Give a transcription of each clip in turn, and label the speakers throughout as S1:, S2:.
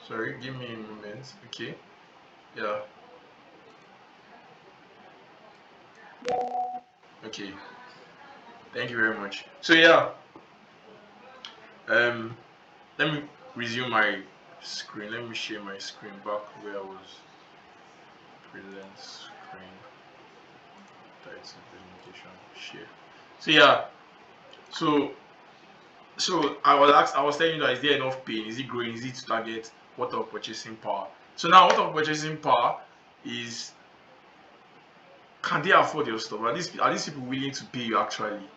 S1: Sorry, give me a moment. Okay. Yeah. Okay. Thank you very much. So yeah, um, let me resume my screen. Let me share my screen back where I was. Present screen, title presentation, share. So yeah, so I was telling you that is there enough pain? Is it growing? Is it to target what of purchasing power? So now what of purchasing power is, can they afford your stuff? Are these people willing to pay you actually?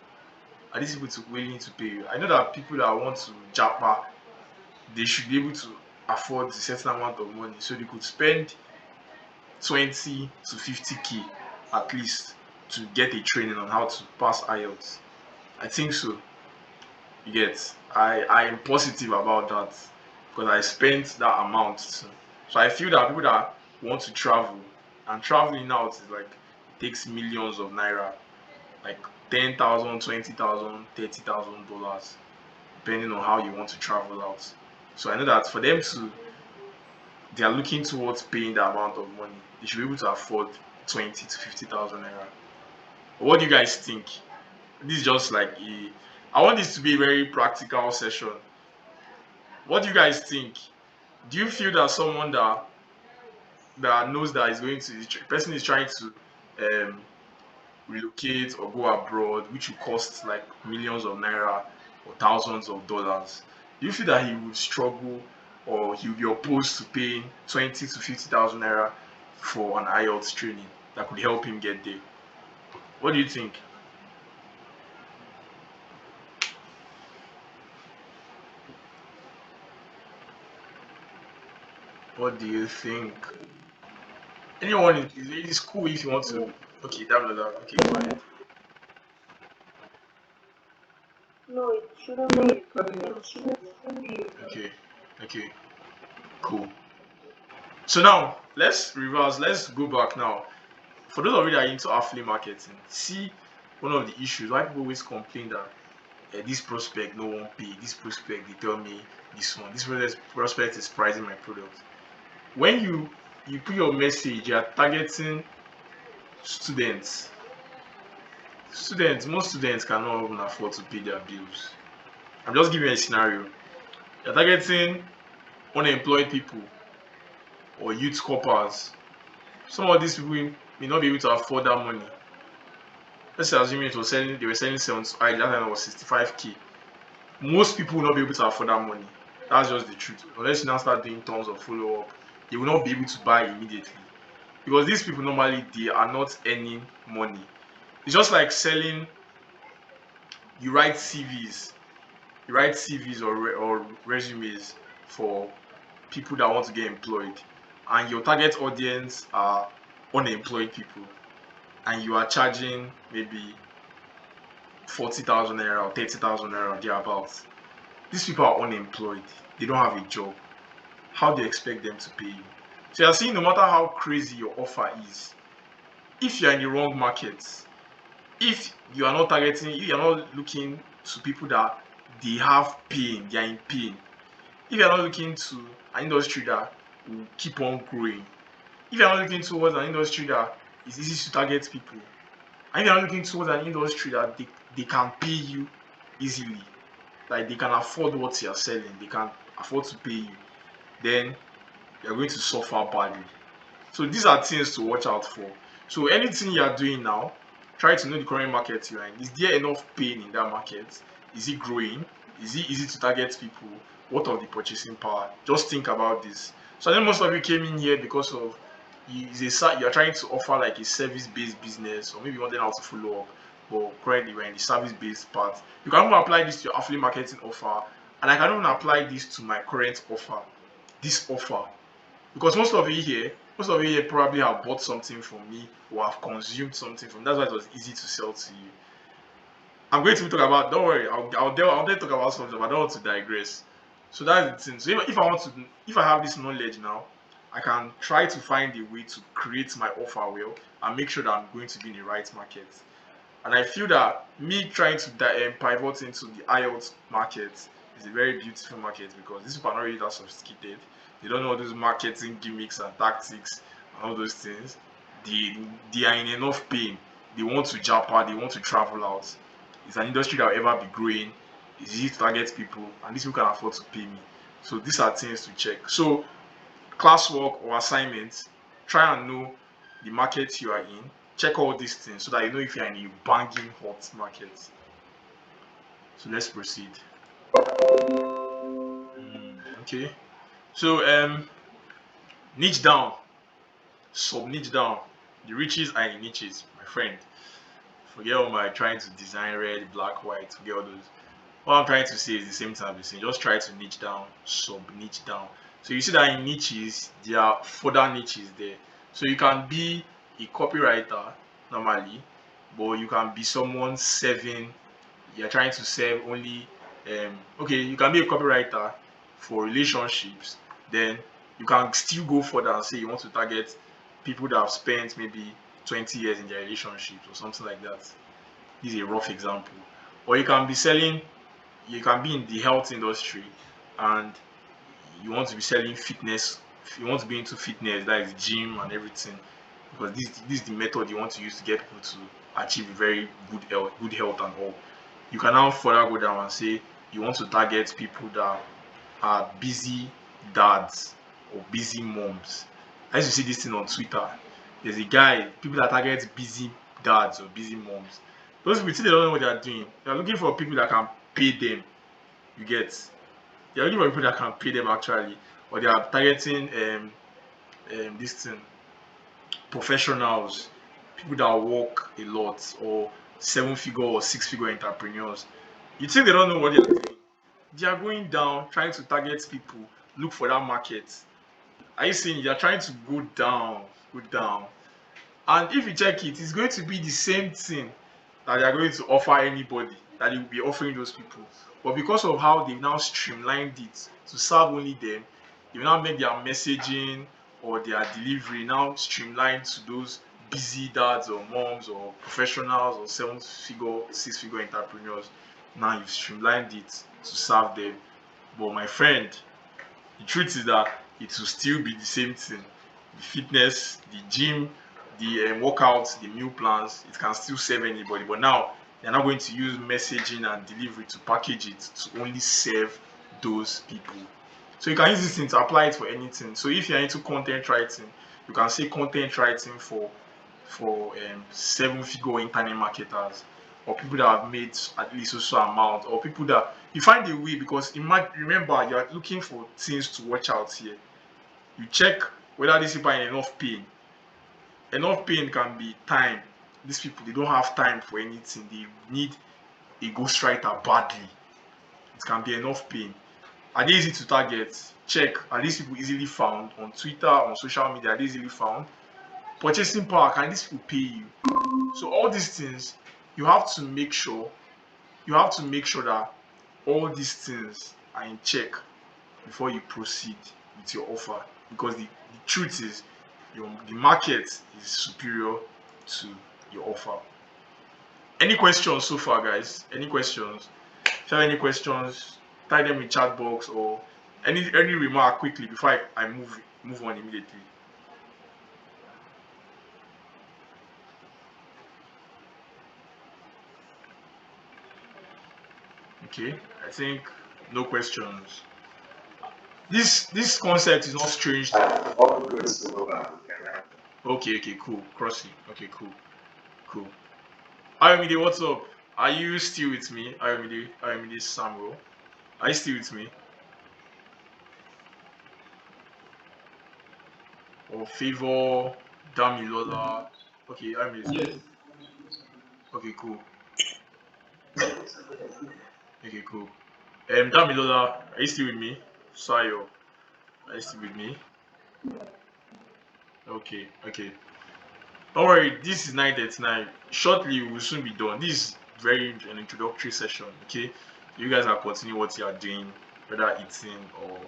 S1: Are these people willing to pay you? I know that people that want to japa, they should be able to afford a certain amount of money, so they could spend 20 to 50K at least to get a training on how to pass IELTS. I think so. You get. I am positive about that because I spent that amount too. So I feel that people that want to travel, and traveling out is like, it takes millions of naira, like 10,000, 20,000, $30,000, depending on how you want to travel out. So I know that for them to, they are looking towards paying the amount of money. They should be able to afford 20 to 50,000 naira. What do you guys think? This is just like a. I want this to be a very practical session. What do you guys think? Do you feel that someone that knows that is going to, the person is trying to um, relocate or go abroad, which will cost like millions of naira or thousands of dollars? Do you feel that he would struggle, or he would be opposed to paying 20 to 50,000 naira for an IELTS training that could help him get there? What do you think? What do you think? Anyone is cool if you want to. Okay, that. Okay, go ahead.
S2: No, it shouldn't be a problem.
S1: Okay, okay, cool. So now let's reverse. Let's go back now. For those of you that are into affiliate marketing, see, one of the issues why people always complain that this prospect no one pay. This prospect they tell me this one. This prospect is pricing my product. When you put your message, you are targeting students. Most students cannot even afford to pay their bills. I'm just giving you a scenario. You're targeting unemployed people or youth corpers. Some of these people may not be able to afford that money. Let's assume they were selling 75, that time it was 65K. Most people will not be able to afford that money. That's just the truth. Unless you now start doing tons of follow up, they will not be able to buy immediately. Because these people normally they are not earning money. It's just like selling, you write CVs, or resumes for people that want to get employed, and your target audience are unemployed people, and you are charging maybe 40,000 naira or 30,000 naira thereabouts. These people are unemployed, they don't have a job. How do you expect them to pay you? So you're seeing, no matter how crazy your offer is, if you're in the wrong market, if you are not targeting, if you're not looking to people that they have pain, they are in pain, if you're not looking to an industry that will keep on growing, if you're not looking towards an industry that is easy to target people, and if you're not looking towards an industry that they can pay you easily, like they can afford what you're selling, they can afford to pay you, then you're going to suffer badly. So these are things to watch out for. So anything you are doing now, try to know the current market you're in. Is there enough pain in that market? Is it growing? Is it easy to target people? What of the purchasing power? Just think about this. So I think most of you came in here because of, you're trying to offer like a service-based business, or maybe you want them how to follow up. But currently we're in the service-based part. You can even apply this to your affiliate marketing offer, and I can even apply this to my current offer. This offer, because most of you here probably have bought something from me or have consumed something from me. That's why it was easy to sell to you. I'm going to talk about, don't worry, I'll talk about something, but I don't want to digress. So that's the thing. So if I have this knowledge now, I can try to find a way to create my offer well and make sure that I'm going to be in the right market. And I feel that me trying to pivot into the IELTS market It's a very beautiful market because these people are not really that sophisticated. They don't know all those marketing gimmicks and tactics and all those things. They are in enough pain. They want to japa, they want to travel out. It's an industry that will ever be growing. It's easy to target people, and these people can afford to pay me. So these are things to check. So classwork or assignments, try and know the market you are in. Check all these things so that you know if you're in a banging hot market. So let's proceed. Okay. So niche down, sub niche down. The riches are in niches, my friend. Forget all my trying to design red, black, white. Forget all those. What I'm trying to say is the same thing I've been saying. Just try to niche down, sub niche down. So you see that in niches, there are further niches there. So you can be a copywriter normally, but you can be someone serving. You're trying to serve only. Okay, you can be a copywriter for relationships. Then you can still go further and say you want to target people that have spent maybe 20 years in their relationships or something like that. This is a rough example. Or you can be selling, you can be in the health industry and you want to be selling fitness, you want to be into fitness, that is gym and everything, because this is the method you want to use to get people to achieve very good health and all. You can now further go down and say you want to target people that are busy dads or busy moms. I used to see this thing on Twitter. There's a guy, people that target busy dads or busy moms. Those people, they don't know what they are doing. They are looking for people that can pay them. You get? They are looking for people that can pay them actually, or they are targeting this thing, professionals, people that work a lot, or 7 figure or 6 figure entrepreneurs. You think they don't know what they are doing? They are going down, trying to target people, look for that market. Are you saying you are trying to go down? And if you check it, it's going to be the same thing that they are going to offer anybody, that they will be offering those people. But because of how they've now streamlined it to serve only them, they will now make their messaging or their delivery now streamlined to those busy dads or moms or professionals or 7 figure, 6 figure entrepreneurs. Now you've streamlined it to serve them. But my friend, the truth is that it will still be the same thing. The fitness, the gym, the workouts, the meal plans, it can still serve anybody. But now they're not going to use messaging and delivery to package it to only serve those people. So you can use this thing to apply it for anything. So if you're into content writing, you can say content writing for 7 figure internet marketers or people that have made at least so amount or people that you find a way because remember you are looking for things to watch out here. You check whether these people are in enough pain. Enough pain can be time. These people they don't have time for anything. They need a ghostwriter badly. It can be enough pain. Are they easy to target? Check. Are these people easily found on Twitter, on social media? Are they easily found? Purchasing power, can these people pay you? So all these things, you have to make sure that all these things are in check before you proceed with your offer. Because the truth is the market is superior to your offer. Any questions so far, guys? Any questions? If you have any questions, type them in chat box or any remark quickly before I move on immediately. Okay, I think no questions. This concept is not strange.
S3: All good so far.
S1: Okay, cool. Crossing. Okay, cool. Ayomide, what's up? Are you still with me? Ayomide Samuel. Are you still with me? Or Favor Damilola? Okay, Ayomide is
S3: Yes.
S1: good. Okay, cool. Okay, cool. Damilola, are you still with me? Sayo, are you still with me? Okay. Don't worry, this is 9:39. Shortly, we'll soon be done. This is very an introductory session, okay? You guys are continuing what you are doing, whether eating or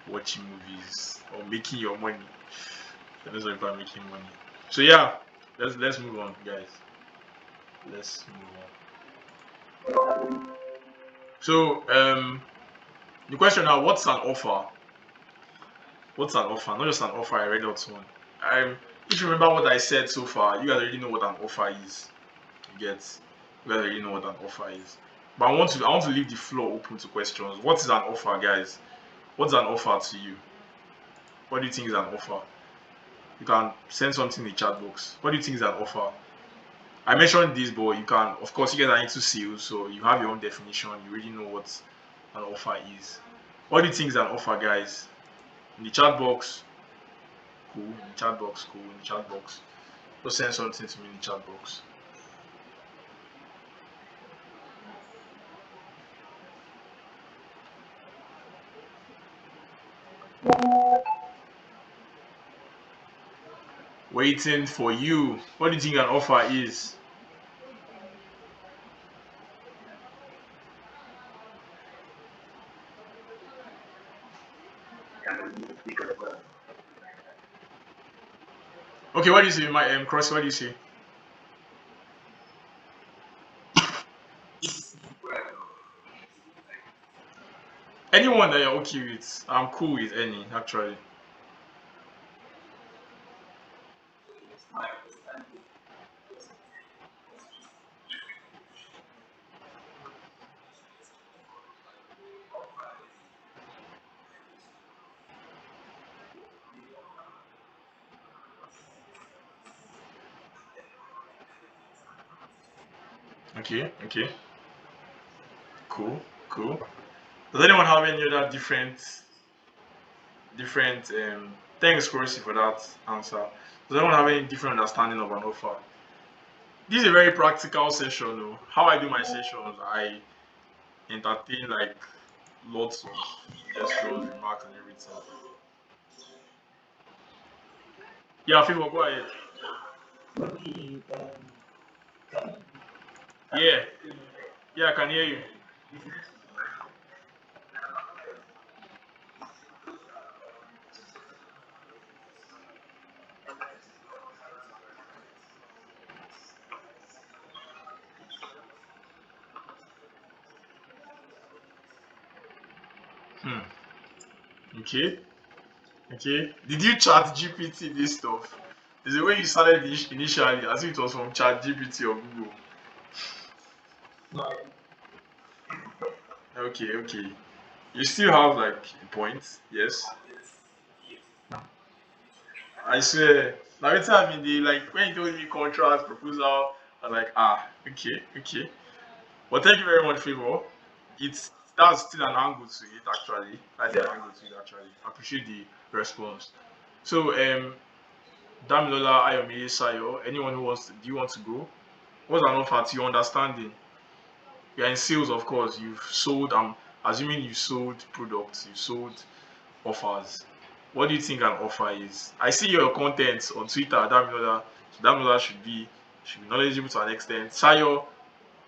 S1: watching movies or making your money. Depends on if I'm making money. So yeah, let's move on, guys. Let's move on. So The question now, what's an offer? What's an offer? Not just an offer, I read out one. If you remember what I said so far, you guys already know what an offer is. You get, you guys already know what an offer is. But I want to leave the floor open to questions. What is an offer, guys? What's an offer to you? What do you think is an offer? You can send something in the chat box. What do you think is an offer? I mentioned this, but you can, of course, you guys are into sales, so you have your own definition. You already know what an offer is. What do you think is an offer, guys? In the chat box, cool. In the chat box, cool. In the chat box, just send something to me in the chat box. Waiting for you. What do you think an offer is? Okay, what do you say, my Cross? What do you say? Anyone that you're okay with, I'm cool with any actually. Okay, okay, cool, cool. Does anyone have any other different? Thanks, Crossy, for that answer. Does anyone have any different understanding of an offer? This is a very practical session. Though. How I do my sessions, I entertain like lots of suggestions, remarks, and everything. Yeah, Favor, go ahead. Yeah, yeah, I can hear you. Hmm. Okay, okay. Did you chat GPT this stuff? Is the way you started initially as if it was from chat GPT or Google? Okay, okay. You still have like a point, yes. I swear. Now it's having the like when you told me contract proposal, I was like, okay, okay. But thank you very much, Favor. It's that's still an angle to it actually. That's an angle to it actually. I appreciate the response. So Damilola Ayomi Sayo, anyone who wants to, do you want to go? What's an offer to your understanding? You're in sales, of course. You've sold. I'm assuming you sold products. You sold offers. What do you think an offer is? I see your content on Twitter, Damilola. So Damilola should be knowledgeable to an extent. Sayo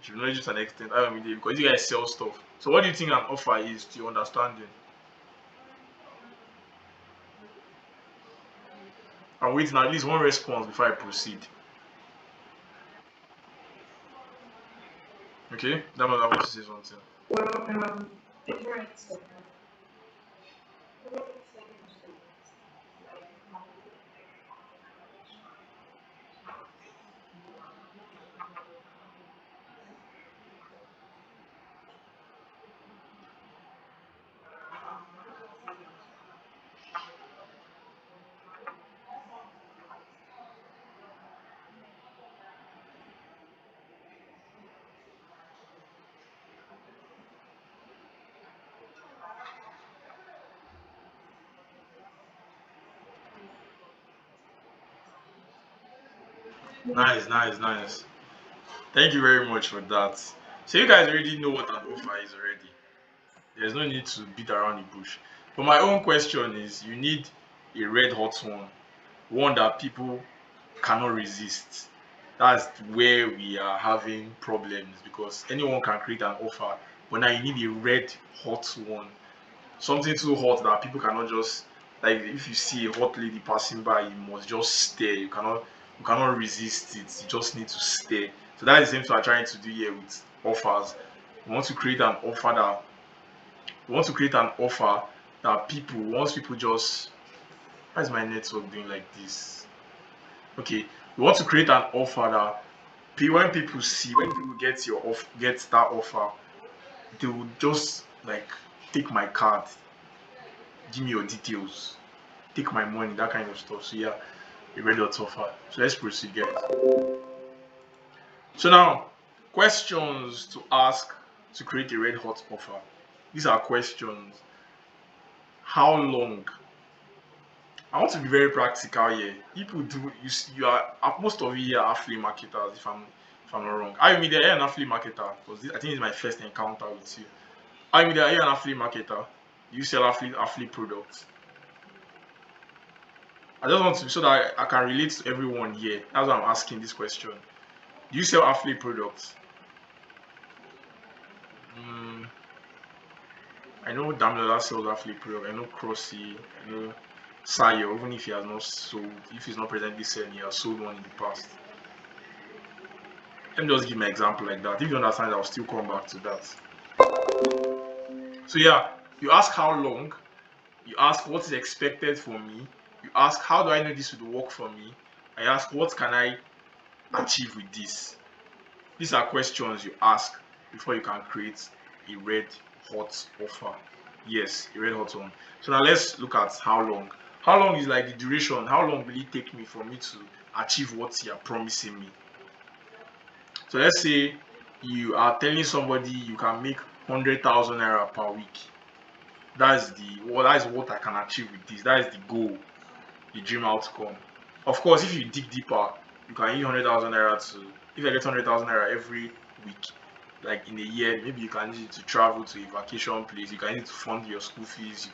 S1: should be knowledgeable to an extent. Ayomide, because you guys sell stuff. So what do you think an offer is to your understanding? I'm waiting at least one response before I proceed. Okay, Damilola wants to say something. Nice, nice, nice. Thank you very much for that. So you guys already know what an offer is already. There's no need to beat around the bush. But my own question is you need a red hot one that people cannot resist. That's where we are having problems because anyone can create an offer, but now you need a red hot one. Something too hot that people cannot just like if you see a hot lady passing by, you must just stare. You cannot resist it. You just need to stare. So that is the same thing we're trying to do here with offers. We want to create an offer that We want to create an offer that once people just, why is my network doing like this? Okay, we want to create an offer that when people get that offer, they will just like take my card, give me your details, take my money, that kind of stuff. So yeah, a red hot offer. So let's proceed, guys. So now, questions to ask to create a red hot offer. These are questions. How long? I want to be very practical here. People do you are most of you here are affiliate marketers. If I'm not wrong, are you media? Are you an affiliate marketer? Because I think it's my first encounter with you. Are you media? Are you an affiliate marketer? Do you sell affiliate products? I just want to so that I can relate to everyone here. That's why I'm asking this question. Do you sell affiliate products? Mm, I know Damilola sells affiliate product. I know Crossy. I know Sayo. Even if he has not sold, if he's not presently selling, he has sold one in the past. Let me just give my example like that. If you understand, I'll still come back to that. So yeah, you ask how long. You ask what is expected from me. You ask how do I know this will work for me. I ask what can I achieve with this. These are questions you ask before you can create a red hot offer. Yes, a red hot one. So now let's look at how long. How long is like the duration? How long will it take me for me to achieve what you are promising me? So let's say you are telling somebody you can make 100,000 naira per week. That is what I can achieve with this. That is the goal, the dream outcome. Of course, if you dig deeper, you can use 100,000 naira to, if I get 100,000 naira every week, like in a year, maybe you can use it to travel to a vacation place. You can use it to fund your school fees.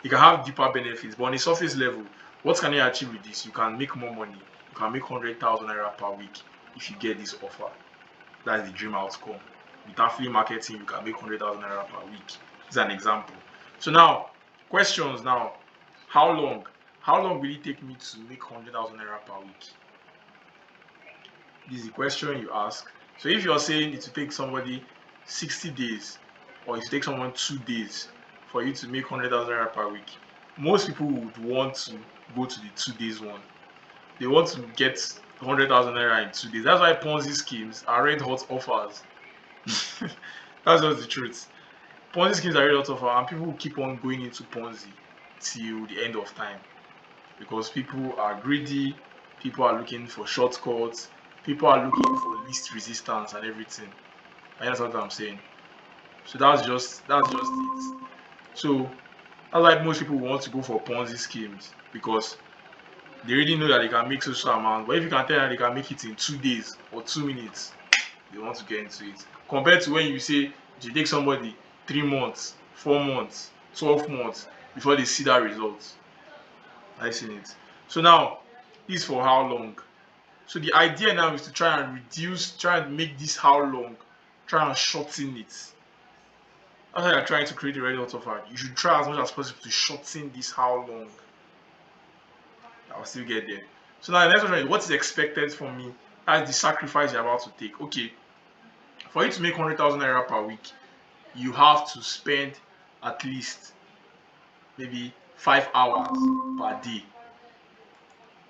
S1: You can have deeper benefits. But on a surface level, what can you achieve with this? You can make more money. You can make 100,000 naira per week if you get this offer. That's the dream outcome. With affiliate marketing, you can make 100,000 naira per week. This is an example. So now, questions now. How long? How long will it take me to make 100,000 naira per week? This is the question you ask. So if you're saying it will take somebody 60 days or it will take someone 2 days for you to make 100,000 naira per week, most people would want to go to the 2 days one. They want to get 100,000 naira in 2 days. That's why Ponzi schemes are red hot offers. That's just the truth. Ponzi schemes are red hot offers, and people will keep on going into Ponzi till the end of time because people are greedy. People are looking for shortcuts. People are looking for least resistance and everything. And that's what I'm saying. So that's just it. So that's why most people want to go for Ponzi schemes because they already know that they can make social amount. But if you can tell them they can make it in 2 days or 2 minutes, they want to get into it. Compared to when you say it take somebody 3 months, 4 months, 12 months before they see that result. I've seen it. So now, this for how long? So the idea now is to try and make this how long, try and shorten it. After you're trying to create a red hot offer, you should try as much as possible to shorten this how long. I'll still get there. So now the next question is what is expected from me as the sacrifice you're about to take. Okay, for you to make 100,000 naira per week, you have to spend at least maybe 5 hours per day.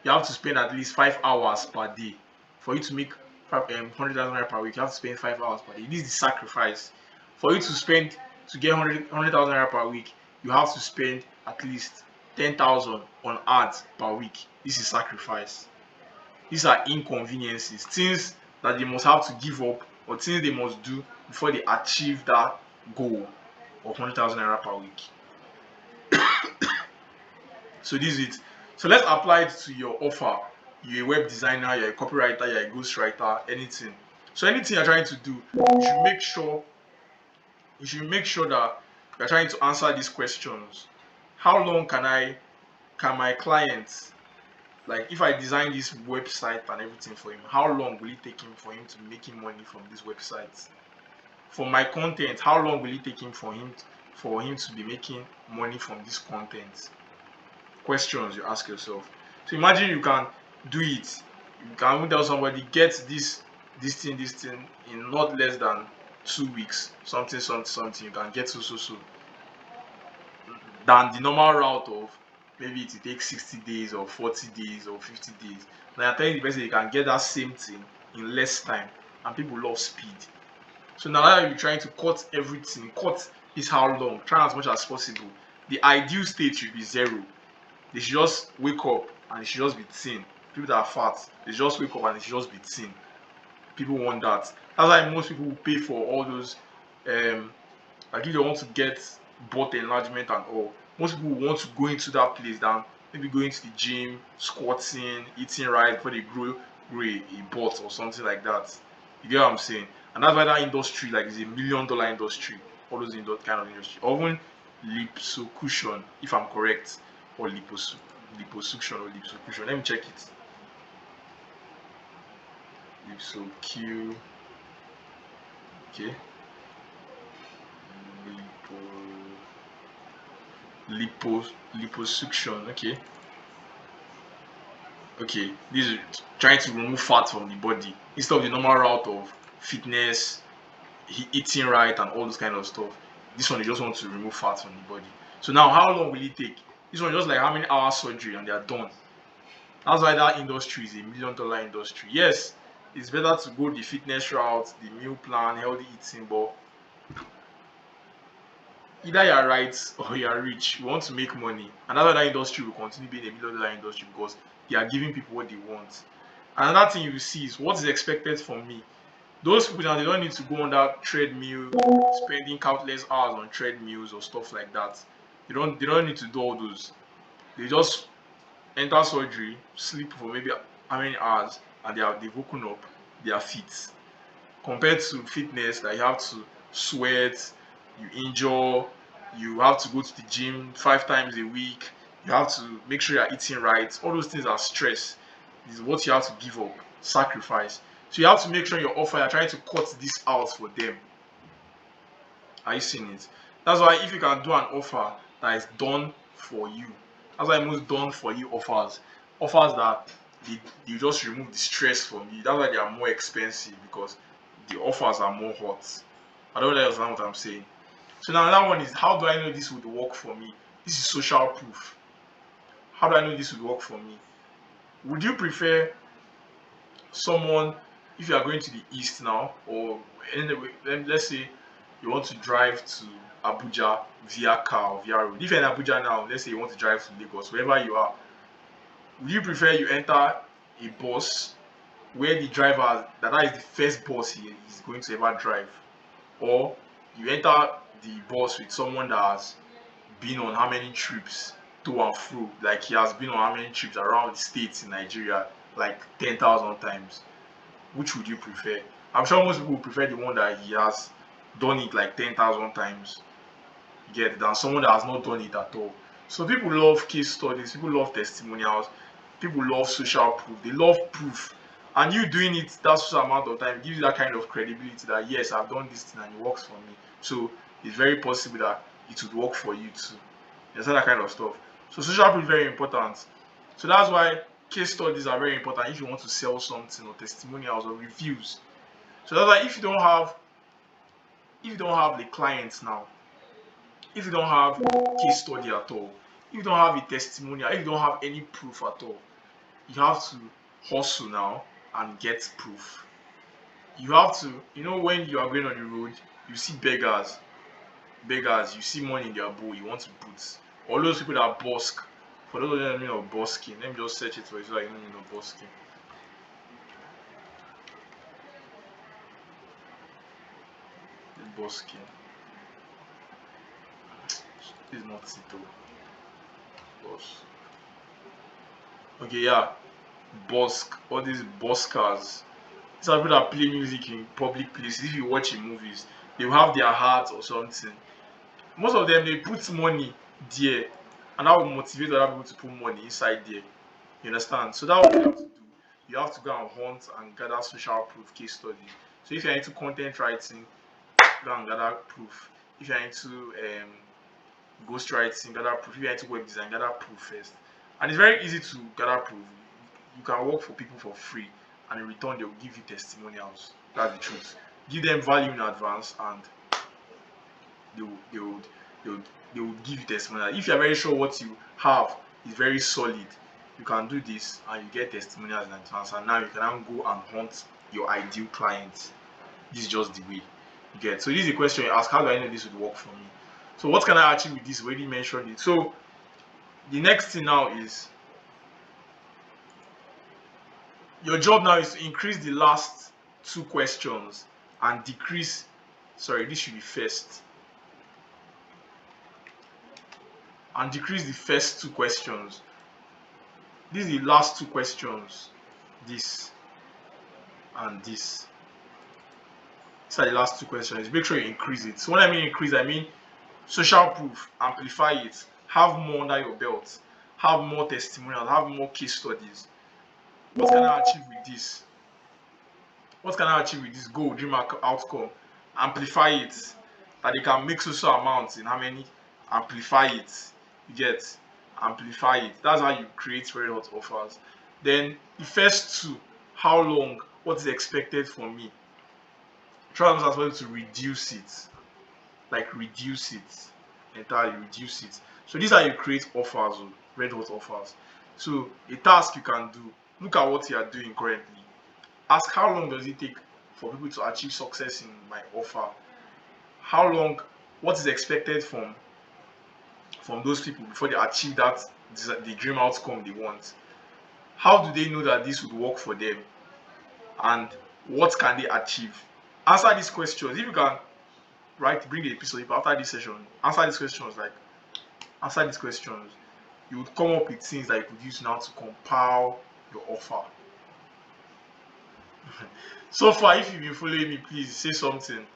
S1: You have to spend at least 5 hours per day for you to make 100,000 naira per week. You have to spend 5 hours per day. This is the sacrifice. For you to get 100,000 naira per week, you have to spend at least 10,000 on ads per week. This is sacrifice. These are inconveniences, things that they must have to give up or things they must do before they achieve that goal of 100,000 naira per week. So this is it. So let's apply it to your offer. You're a web designer, you're a copywriter, you're a ghostwriter, anything. So anything you're trying to do, you should make sure that you're trying to answer these questions. How long can my client, like if I design this website and everything for him, how long will it take him for him to make him money from this website? For my content, how long will it take him for him to be making money from this content? Questions you ask yourself. So imagine you can do it. You can even tell somebody get this thing in not less than 2 weeks. Something. You can get so. than the normal route of maybe it will take 60 days or 40 days or 50 days. Now you're telling the person you can get that same thing in less time, and people love speed. So now that you're trying to cut everything, cut is how long, try as much as possible. The ideal state should be zero. They should just wake up and it should just be thin. People that are fat, they should just wake up and it should just be thin. People want that. That's why most people will pay for all those like if they want to get butt enlargement and all, most people want to go into that place than maybe going to the gym, squatting, eating right before they grow a butt or something like that. You get what I'm saying? And that's why that industry like is $1 million industry. All those kind of industry. Or even liposuction, if I'm correct, or liposuction or liposuction. Let me check it. Liposuction. Okay. Liposuction. Okay, this is trying to remove fat from the body instead of the normal route of fitness, eating right, and all those kind of stuff. This one, they just want to remove fat from the body. So now, how long will it take? This one just like how many hours surgery and they are done. That's why that industry is $1 million industry. Yes, it's better to go the fitness route, the meal plan, healthy eating, but either you're right or you're rich. You want to make money. And that's why that industry will continue being $1 million industry because they are giving people what they want. Another thing you will see is what is expected from me. Those people now they don't need to go on that treadmill, spending countless hours on treadmills or stuff like that. They don't need to do all those. They just enter surgery, sleep for maybe how many hours, and they've woken up, they are fit. Compared to fitness that you have to sweat, you injure, you have to go to the gym 5 times a week, you have to make sure you're eating right. All those things are stress. This is what you have to give up, sacrifice. So you have to make sure your offer, you're trying to cut this out for them. Are you seeing it? That's why if you can do an offer that is done for you, that's why most done for you offers that they just remove the stress from you. That's why they are more expensive because the offers are more hot. I don't understand what I'm saying. So now another one is how do I know this would work for me? This is social proof. How do I know this would work for me? Would you prefer someone if you are going to the east now, or anyway, let's say you want to drive to Abuja via car or via road. If you're in Abuja now, let's say you want to drive to Lagos, wherever you are, would you prefer you enter a bus where the driver that is the first bus he is going to ever drive, or you enter the bus with someone that has been on how many trips to and fro, like he has been on how many trips around the states in Nigeria, like 10,000 times? Which would you prefer? I'm sure most people would prefer the one that he has done it like 10,000 times, get, than someone that has not done it at all. So people love case studies, people love testimonials, people love social proof, they love proof. And you doing it that social amount of time gives you that kind of credibility that yes, I've done this thing and it works for me. So it's very possible that it would work for you too. There's that kind of stuff. So social proof is very important. So that's why case studies are very important if you want to sell something, or testimonials or reviews. So that's why if you don't have the clients now, if you don't have case study at all, if you don't have a testimonial, if you don't have any proof at all, you have to hustle now and get proof. You have to, when you are going on the road, you see beggars, you see money in their bowl, you want to put. All those people that busk, for those of you that know of busking, let me just search it for you so that you know busking. Busking. This is not Tito. Bus. Okay, yeah. Busk. All these buskers. These are people that play music in public places. If you watch in movies, they will have their heart or something. Most of them they put money there, and that will motivate other people to put money inside there. You understand? So that's what you have to do. You have to go and hunt and gather social proof case study. So if you're into content writing, go and gather proof. If you're into ghostwriting, gather proof. If you're into web design, gather proof first. And it's very easy to gather proof. You can work for people for free, and in return, they will give you testimonials. That's the truth. Give them value in advance, and they would they would they would give you testimonial. If you're very sure what you have is very solid, you can do this and you get testimonials in advance. And now you can now go and hunt your ideal clients. This is just the way you get. So this is a question you ask: how do I know this would work for me? So what can I achieve with this? We already mentioned it. So the next thing now is your job now is to increase the last two questions and decrease. Sorry, this should be first. And decrease the first two questions. These are the last two questions. This and this. These are the last two questions. Make sure you increase it. So when I mean increase, I mean social proof, amplify it, have more under your belt, have more testimonials, have more case studies. What can I achieve with this? What can I achieve with this goal, dream outcome? Amplify it. That they can make social amounts in how many? Amplify it. You get? Amplify it. That's how you create very hot offers. Then the first two, how long? What is expected from me? Try as well to reduce it. Like reduce it. Entirely reduce it. So these are you create offers, red hot offers. So a task you can do. Look at what you are doing currently. Ask how long does it take for people to achieve success in my offer? How long? What is expected from those people before they achieve that the dream outcome they want? How do they know that this would work for them? And what can they achieve? Answer these questions. If you can bring a piece of paper after this session, answer these questions. Answer these questions. You would come up with things that you could use now to compile your offer. So far, if you've been following me, please say something.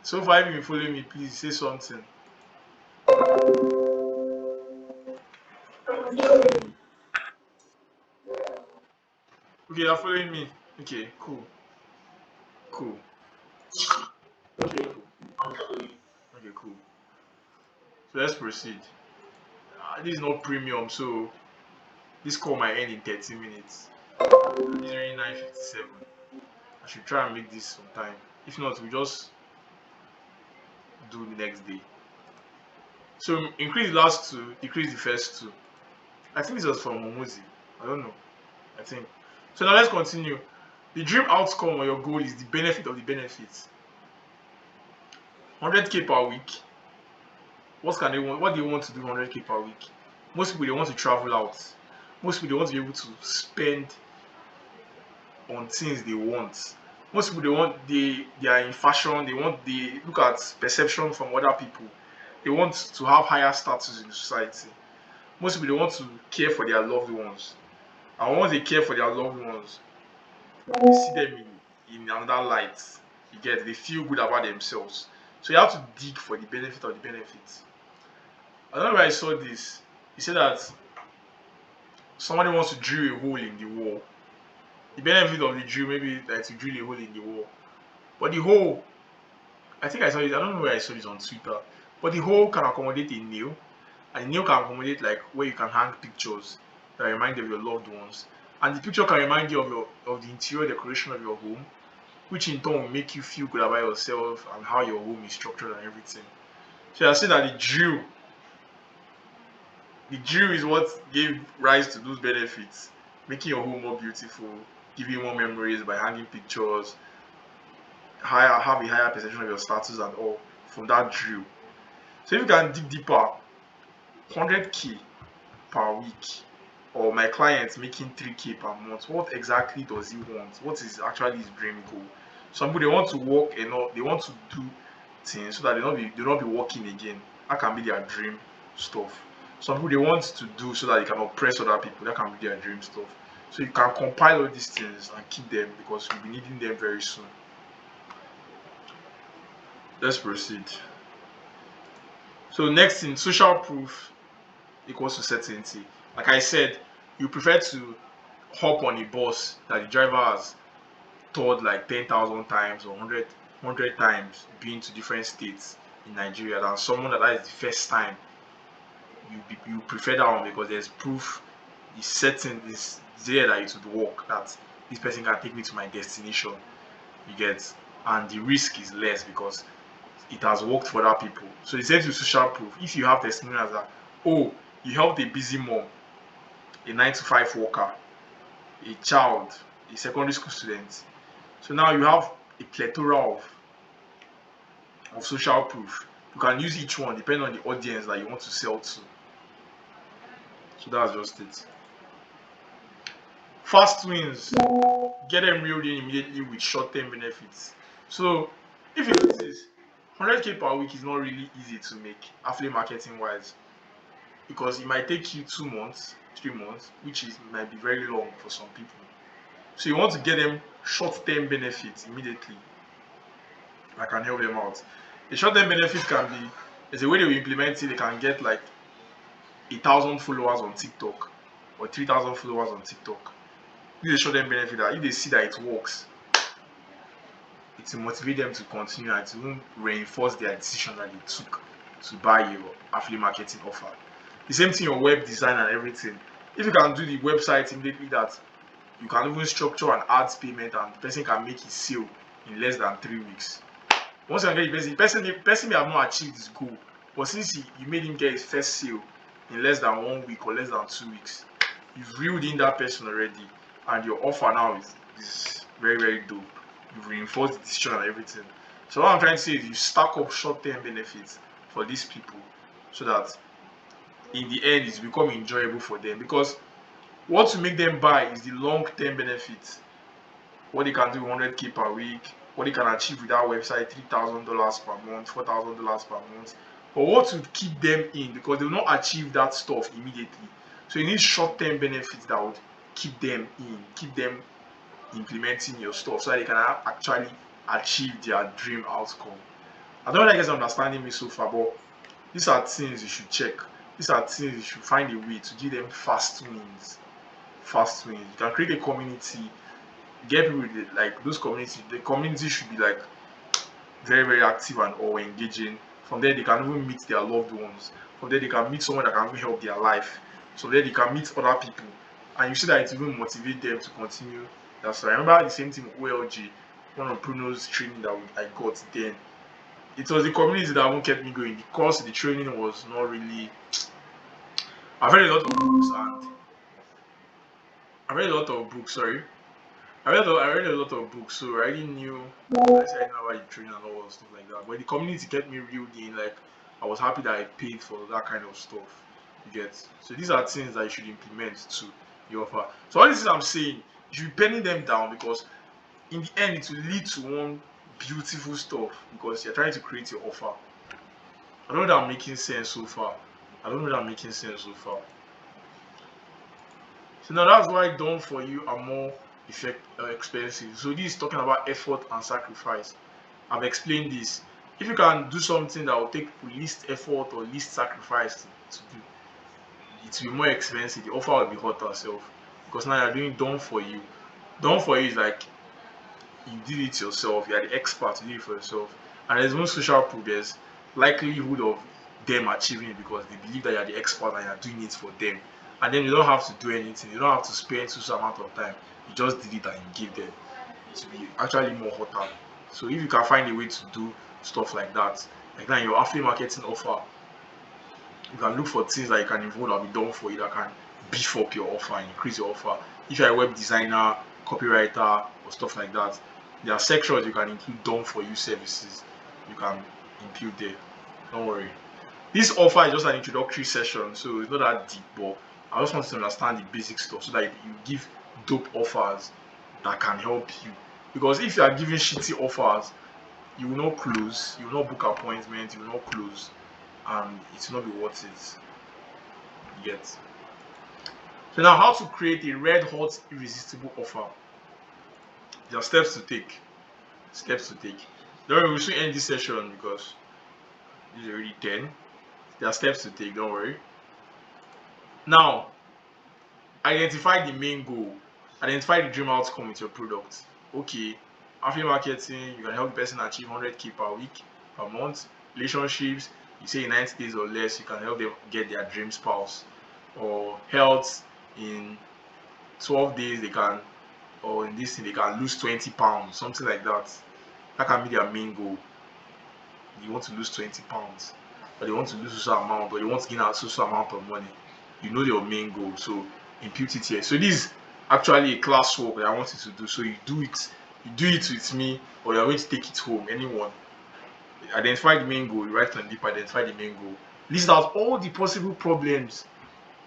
S1: So far, if you've been following me, please say something. Okay, you're following me. Okay, cool. Cool. Okay, cool. So let's proceed. This is not premium, so this call might end in 30 minutes. This is already 9:57. I should try and make this some time. If not, we just do the next day. So increase the last two, decrease the first two. I think this was from Momozi. I don't know. I think. So now let's continue. The dream outcome or your goal is the benefit of the benefits. 100k per week. What can they want? What do they want to do 100k per week? Most people they want to travel out. Most people they want to be able to spend on things they want. Most people they are in fashion. They look at perception from other people. They want to have higher status in society. Most people they want to care for their loved ones. And once they care for their loved ones, you see them in another light. You get they feel good about themselves. So you have to dig for the benefit of the benefits. I don't know where I saw this. He said that somebody wants to drill a hole in the wall. The benefit of the drill maybe like to drill a hole in the wall. But the hole, I think I saw it, I don't know where I saw this on Twitter. But the hole can accommodate a nail. And the nail can accommodate like where you can hang pictures that remind you of your loved ones. And the picture can remind you of the interior decoration of your home, which in turn will make you feel good about yourself and how your home is structured and everything. So I say that the drill is what gave rise to those benefits, making your home more beautiful, giving you more memories by hanging pictures, have a higher perception of your status and all from that drill. So if you can dig deeper, 100k per week, or my client making 3k per month, what exactly does he want? What is actually his dream goal? Some people they want to work and all, they want to do things so that they not be working again. That can be their dream stuff. Some people they want to do so that they can oppress other people. That can be their dream stuff. So you can compile all these things and keep them because you'll be needing them very soon. Let's proceed. So next thing, social proof equals to certainty. Like I said, you prefer to hop on a bus that the driver has toured like 10,000 times or 100 times been to different states in Nigeria than someone that is the first time. You prefer that one because there's proof, is certain, is there that it would work, that this person can take me to my destination. You get, and the risk is less because it has worked for other people. So they send you social proof. If you have testimonials that, oh, you helped a busy mom, a 9 to 5 worker, a child, a secondary school student. So now you have a plethora of social proof. You can use each one depending on the audience that you want to sell to. So that's just it. Fast wins, get them reeled in immediately with short-term benefits. So if you notice, 100K per week is not really easy to make affiliate marketing wise, because it might take you 2 months, 3 months, which is might be very long for some people. So you want to get them short-term benefits immediately that can help them out. The short-term benefit can be, there's a way they will implement it. They can get like 1,000 followers on TikTok or 3,000 followers on TikTok. This is a short-term benefit that if they see that it works, it will motivate them to continue and it will reinforce their decision that they took to buy your affiliate marketing offer. The same thing your web design and everything. If you can do the website immediately, that you can even structure an ads payment and the person can make his sale in less than 3 weeks. Once you get the person may have not achieved his goal, but since you made him get his first sale in less than 1 week or less than 2 weeks, you've reeled in that person already, and your offer now is very, very dope. You've reinforced the decision and everything. So what I'm trying to say is you stack up short-term benefits for these people so that in the end it's become enjoyable for them, because what will make them buy is the long-term benefits. What they can do 100K per week, what they can achieve with that website, $3,000 per month, $4,000 per month. But what would keep them in, because they will not achieve that stuff immediately. So you need short-term benefits that would keep them in, keep them implementing your stuff so that they can actually achieve their dream outcome. I don't know if you guys are understanding me so far, but these are things you should check. These are things you should find a way to give them fast wins. Fast wins. You can create a community, get people with it, like those communities. The community should be like very, very active and or engaging. From there they can even meet their loved ones. From there they can meet someone that can even help their life. So there they can meet other people. And you see that it even motivate them to continue. That's right. I remember the same thing with OLG, one of Bruno's training that I got then. It was the community that even kept me going. The course, the training was not really. I've read a lot of books and I read a lot of books. Sorry, I read a lot of books, so I already knew. I said I know about the training and all that stuff like that. But the community kept me reeled in. Like I was happy that I paid for that kind of stuff. You get. So these are things that you should implement to your offer. So all these things I'm saying, you should be penning them down, because in the end it will lead to one beautiful stuff, because you're trying to create your offer. I don't know that I'm making sense so far. I don't know that I'm making sense so far. So now that's why done for you are more expensive. So this is talking about effort and sacrifice. I've explained this. If you can do something that will take least effort or least sacrifice to do, it will be more expensive. The offer will be hot herself, because now you're doing done for you. Done for you is like you did it yourself. You are the expert. You did it for yourself, and there's no social proof. There's likelihood of them achieving it because they believe that you're the expert and you're doing it for them. And then you don't have to do anything. You don't have to spend such amount of time. You just did it and you give them. It will be actually more hotter. So if you can find a way to do stuff like that, like now in your affiliate marketing offer, you can look for things that you can involve that will be done for you that can beef up your offer and increase your offer. If you're a web designer, copywriter, or stuff like that, there are sections you can include done for you services. You can include there. Don't worry. This offer is just an introductory session, so it's not that deep, but I just want to understand the basic stuff so that you give dope offers that can help you. Because if you are giving shitty offers, you will not close, you will not book appointments, you will not close, and it will not be worth it yet. So now, how to create a red hot irresistible offer? There are steps to take. Steps to take. Don't worry, we'll soon end this session because it's already 10. There are steps to take, don't worry. Now, identify the main goal. Identify the dream outcome with your product. Okay, affiliate marketing, you can help the person achieve 100K per week, per month. Relationships, you say in 90 days or less, you can help them get their dream spouse. Or health, in 12 days they can, or in this thing they can lose 20 pounds, something like that. That can be their main goal. you want to lose 20 pounds, or they want to lose so amount, or you want to gain a so amount of money. You know your main goal, so impute it here. So this is actually a classwork that I want you to do. So you do it with me, or you're going to take it home. Anyone. Identify the main goal, you write on deep, identify the main goal. List out all the possible problems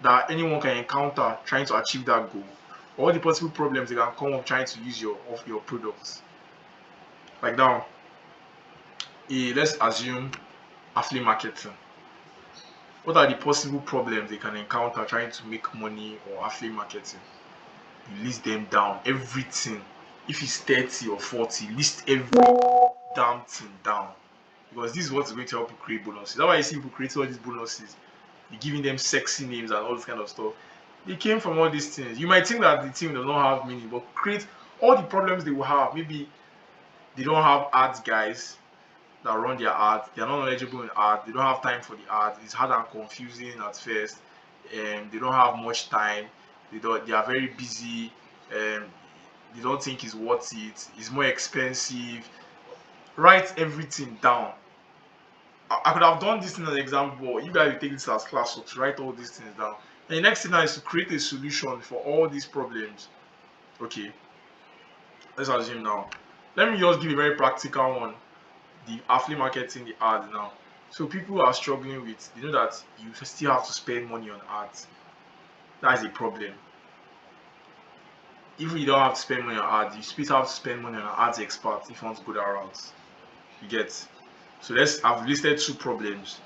S1: that anyone can encounter trying to achieve that goal. All the possible problems they can come up trying to use your products. Like now, let's assume affiliate marketing. What are the possible problems they can encounter trying to make money or affiliate marketing? You list them down, everything. If it's 30 or 40, list every damn thing down. Because this is what's going to help you create bonuses. That's why you see people creating all these bonuses. You're giving them sexy names and all this kind of stuff. They came from all these things. You might think that the team does not have meaning, but create all the problems they will have. Maybe they don't have ads guys that run their ads. They are not knowledgeable in ads. They don't have time for the ads. It's hard and confusing at first. They don't have much time. They are very busy. They don't think it's worth it. It's more expensive. Write everything down. I could have done this in an example, but you guys will take this as class, so to write all these things down. And the next thing now is to create a solution for all these problems. Okay, let's assume now. Let me just give a very practical one. The affiliate marketing, the ads now. So people are struggling with, you know that you still have to spend money on ads. That is a problem. If you don't have to spend money on ads, you still have to spend money on ads experts if you want to go that route. You get. So I've listed 2 problems.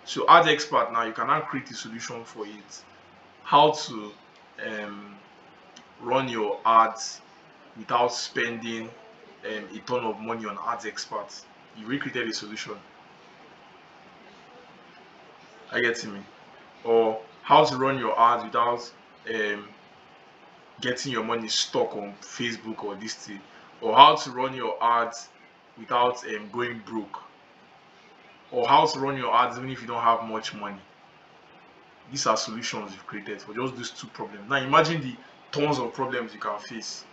S1: So ads expert now, you can now create a solution for it. How to run your ads without spending a ton of money on ads experts. You recreated a solution. I get me. Or how to run your ads without getting your money stuck on Facebook or this thing. Or how to run your ads without going broke. Or how to run your ads even if you don't have much money. These are solutions you've created for just these 2 problems. Now imagine the tons of problems you can face.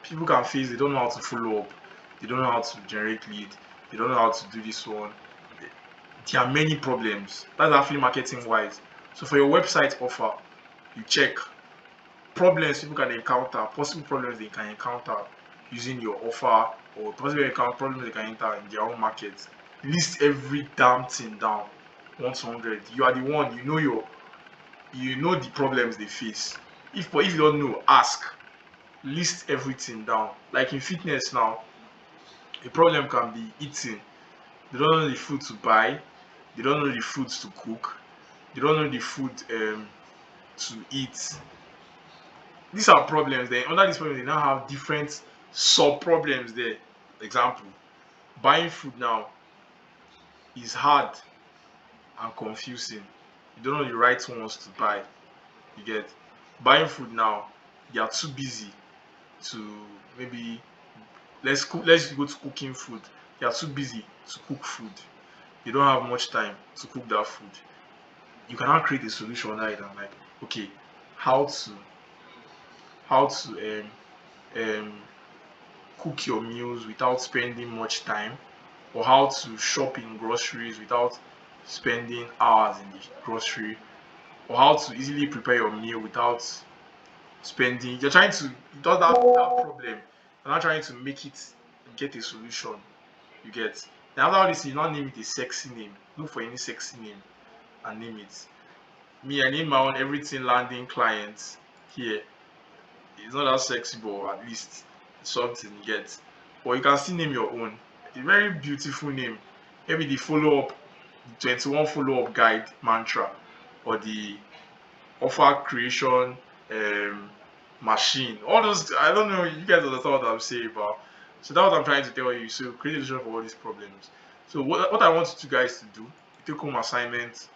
S1: People can face, they don't know how to follow up, they don't know how to generate lead, they don't know how to do this one. There are many problems. That's affiliate marketing wise. So for your website offer, you check problems people can encounter, possible problems they can encounter using your offer, or possible problems they can encounter in their own market. List every damn thing down. 1 to 100. You are the one, you know the problems they face. If you don't know, ask. List everything down. Like in fitness now, a problem can be eating. They don't know the food to buy, they don't know the foods to cook, they don't know the food to eat. These are problems. Then under these problems, they now have different sub problems there. Example, buying food now is hard and confusing. You don't know the right ones to buy. You get. Buying food now, they are too busy to maybe let's go to cooking food. They are too busy to cook food. They don't have much time to cook that food. You cannot create a solution like that. Like, okay, how to um, cook your meals without spending much time, or how to shop in groceries without spending hours in the grocery, or how to easily prepare your meal without spending. You're trying to that problem. You're not trying to make it get a solution. You get. Now after all this, you not name it a sexy name. Look for any sexy name and name it. Me, I name my own everything landing clients here. It's not that sexy, but at least it's something you get. But you can still name your own. A very beautiful name. Maybe the follow up, the 21 follow up guide mantra, or the offer creation machine. All those, I don't know, you guys understand what I'm saying, but so that's what I'm trying to tell you. So create a solution for all these problems. So what I want you guys to do, take home assignment